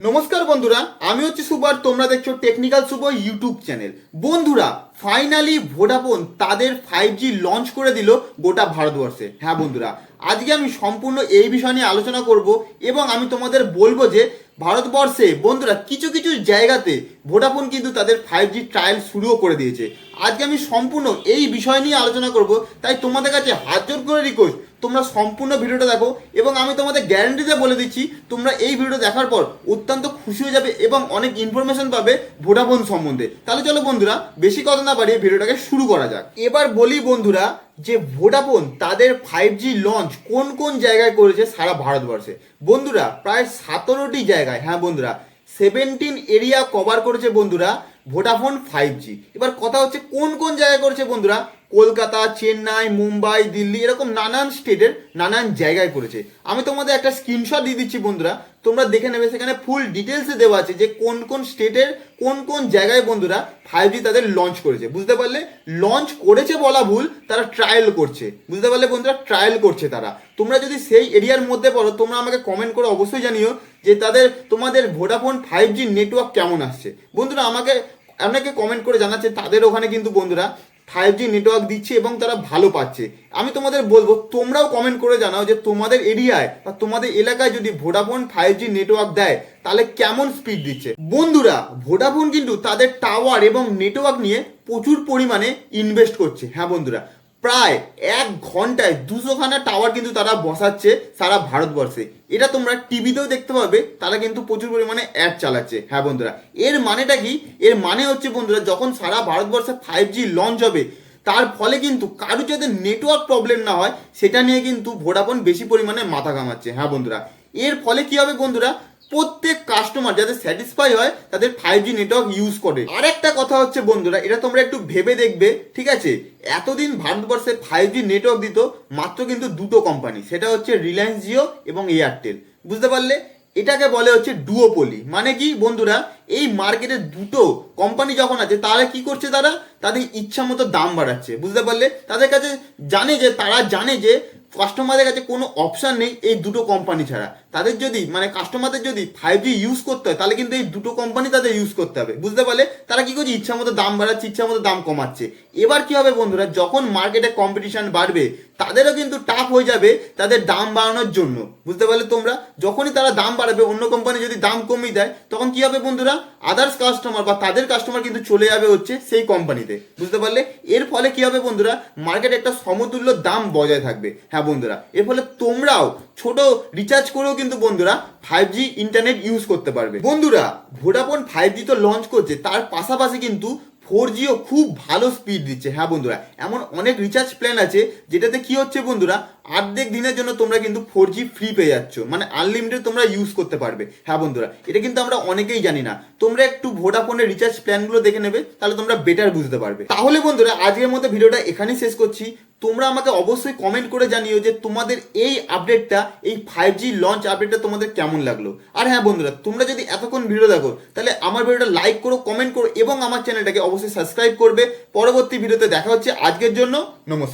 নমস্কার বন্ধুরা, আমি হচ্ছি শুভ আর তোমরা দেখছো টেকনিক্যাল শুভ ইউটিউব চ্যানেল। বন্ধুরা, ফাইনালি ভোডাফোন তাদের 5G লঞ্চ করে দিল গোটা ভারতবর্ষে। হ্যাঁ বন্ধুরা, আজকে আমি সম্পূর্ণ এই বিষয় নিয়ে আলোচনা করব এবং আমি তোমাদের বলবো যে ভারতবর্ষে বন্ধুরা কিছু কিছু জায়গাতে ভোডাফোন কিন্তু তাদের 5G ট্রায়াল শুরুও করে দিয়েছে। আজকে আমি সম্পূর্ণ এই বিষয় নিয়ে আলোচনা করব, তাই তোমাদের কাছে হাত জোর করে রিকোয়েস্ট তোমরা সম্পূর্ণ ভিডিওটা দেখো এবং আমি তোমাদের গ্যারান্টিতে বলে দিচ্ছি তোমরা এই ভিডিও দেখার পর অত্যন্ত খুশি হয়ে যাবে এবং অনেক ইনফরমেশন পাবে ভোডাফোন সম্বন্ধে। তাহলে চলো বন্ধুরা, বেশি কথা না বাড়িয়ে ভিডিওটাকে শুরু করা যাক। এবার বলি বন্ধুরা যে ভোডাফোন তাদের 5G লঞ্চ কোন কোন জায়গায় করেছে সারা ভারতবর্ষে। বন্ধুরা প্রায় 17টি জায়গায়, হ্যাঁ বন্ধুরা 17 এরিয়া কভার করেছে বন্ধুরা ভোডাফোন 5G। এবার কথা হচ্ছে কোন কোন জায়গায় করেছে বন্ধুরা, কলকাতা, চেন্নাই, মুম্বাই, দিল্লি, এরকম নানান স্টেটের নানান জায়গায় করেছে। আমি তোমাদের একটা স্ক্রিনশট দিয়ে দিচ্ছি বন্ধুরা, তোমরা দেখে নেবে, সেখানে ফুল ডিটেলসে দেওয়া আছে যে কোন কোন স্টেটের কোন কোন জায়গায় বন্ধুরা 5G তাদের লঞ্চ করেছে। বুঝতে পারলে, লঞ্চ করেছে বলা ভুল, তারা ট্রায়াল করছে। বুঝতে পারলে বন্ধুরা, ট্রায়াল করছে তারা। তোমরা যদি সেই এরিয়ার মধ্যে পড়ো, তোমরা আমাকে কমেন্ট করে অবশ্যই জানিও যে তোমাদের ভোডাফোন 5G নেটওয়ার্ক কেমন আসছে। বন্ধুরা অনেকে কমেন্ট করে জানাচ্ছে তাদের ওখানে কিন্তু বন্ধুরা 5G নেটওয়ার্ক দিচ্ছে এবং তারা ভালো পাচ্ছে। আমি তোমাদের বলবো তোমরাও কমেন্ট করে জানাও যে তোমাদের এরিয়ায় বা তোমাদের এলাকায় যদি ভোডাফোন 5G নেটওয়ার্ক দেয় তাহলে কেমন স্পিড দিচ্ছে। বন্ধুরা ভোডাফোন কিন্তু তাদের টাওয়ার এবং নেটওয়ার্ক নিয়ে প্রচুর পরিমাণে ইনভেস্ট করছে। হ্যাঁ বন্ধুরা, প্রায় 1 ঘন্টায় 200খানা টাওয়ার কিন্তু তারা বসাচ্ছে সারা ভারতবর্ষে। এটা তোমরা টিভিতেও দেখতে পাবে, তারা কিন্তু প্রচুর পরিমাণে অ্যাড চালাচ্ছে। হ্যাঁ বন্ধুরা, এর মানেটা কি? এর মানে হচ্ছে বন্ধুরা, যখন সারা ভারতবর্ষে 5G লঞ্চ হবে তার ফলে কিন্তু কারো যাতে নেটওয়ার্ক প্রবলেম না হয় সেটা নিয়ে কিন্তু ভোডাফোন বেশি পরিমাণে মাথা ঘামাচ্ছে। হ্যাঁ বন্ধুরা, এর ফলে কি হবে বন্ধুরা, প্রত্যেক কাস্টমার যাতে স্যাটিসফাই হয় তাদের 5G নেটওয়ার্ক ইউজ করে। আর একটা কথা হচ্ছে বন্ধুরা, এটা তোমরা একটু ভেবে দেখবে, ঠিক আছে? এতদিন ভারতবর্ষে 5G নেটওয়ার্ক দিত মাত্র কিন্তু দুটো কোম্পানি, সেটা হচ্ছে রিলায়েন্স জিও এবং এয়ারটেল। বুঝতে পারলে, এটাকে বলে হচ্ছে ডুওপলি। মানে কি বন্ধুরা, এই মার্কেটে দুটো কোম্পানি যখন আছে তারা কি করছে, তাদের ইচ্ছা মতো দাম বাড়াচ্ছে। বুঝতে পারলে, তাদের কাছে তারা জানে যে কাস্টমারদের কাছে কোনো অপশান নেই এই দুটো কোম্পানি ছাড়া। তাদের যদি কাস্টমারদের যদি 5G ইউজ করতে হয় তাহলে কিন্তু এই দুটো কোম্পানি তাদের ইউজ করতে হবে। বুঝতে পারলে, তারা কি করছে, ইচ্ছা মতো দাম বাড়াচ্ছে, ইচ্ছা মতো দাম কমাচ্ছে। এবার কি হবে বন্ধুরা, যখন মার্কেটে কম্পিটিশন বাড়বে তাদেরও কিন্তু টাফ হয়ে যাবে তাদের দাম বাড়ানোর জন্য। বুঝতে পারলে তোমরা, যখনই তারা দাম বাড়াবে, অন্য কোম্পানি যদি দাম কমিয়ে দেয়, তখন কি হবে বন্ধুরা, আদার্স কাস্টমার বা তাদের কাস্টমার কিন্তু চলে যাবে হচ্ছে সেই কোম্পানিতে। বুঝতে পারলে, এর ফলে কি হবে বন্ধুরা, মার্কেটে একটা সমতুল্য দাম বজায় থাকবে। হ্যাঁ বন্ধুরা, এর ফলে তোমরাও ছোট রিচার্জ করেও কিন্তু বন্ধুরা 5G ইন্টারনেট ইউজ করতে পারবে। বন্ধুরা ভোডাফোন 5G তো লঞ্চ করছে, তার পাশাপাশি কিন্তু 4Gও খুব ভালো স্পিড দিচ্ছে। হ্যাঁ বন্ধুরা, এমন অনেক রিচার্জ প্ল্যান আছে যেটাতে কি হচ্ছে বন্ধুরা, অর্ধেক দিনের জন্য তোমরা কিন্তু 4G ফ্রি পেয়ে যাচ্ছ, মানে আনলিমিটেড তোমরা ইউজ করতে পারবে। হ্যাঁ বন্ধুরা, এটা কিন্তু আমরা অনেকেই জানি না। তোমরা একটু ভোডাফোনের রিচার্জ প্ল্যানগুলো দেখে নেবে, তাহলে তোমরা বেটার বুঝতে পারবে। তাহলে বন্ধুরা আজকের মতো ভিডিওটা এখানেই শেষ করছি। তোমরা আমাকে অবশ্যই কমেন্ট করে জানিও যে তোমাদের এই আপডেটটা, এই 5G লঞ্চ আপডেটটা তোমাদের কেমন লাগলো। আর হ্যাঁ বন্ধুরা, তোমরা যদি এতক্ষণ ভিডিও দেখো তাহলে আমার ভিডিওটা লাইক করো, কমেন্ট করো এবং আমার চ্যানেলটাকে অবশ্যই সাবস্ক্রাইব করবে। পরবর্তী ভিডিওতে দেখা হচ্ছে। আজকের জন্য নমস্কার।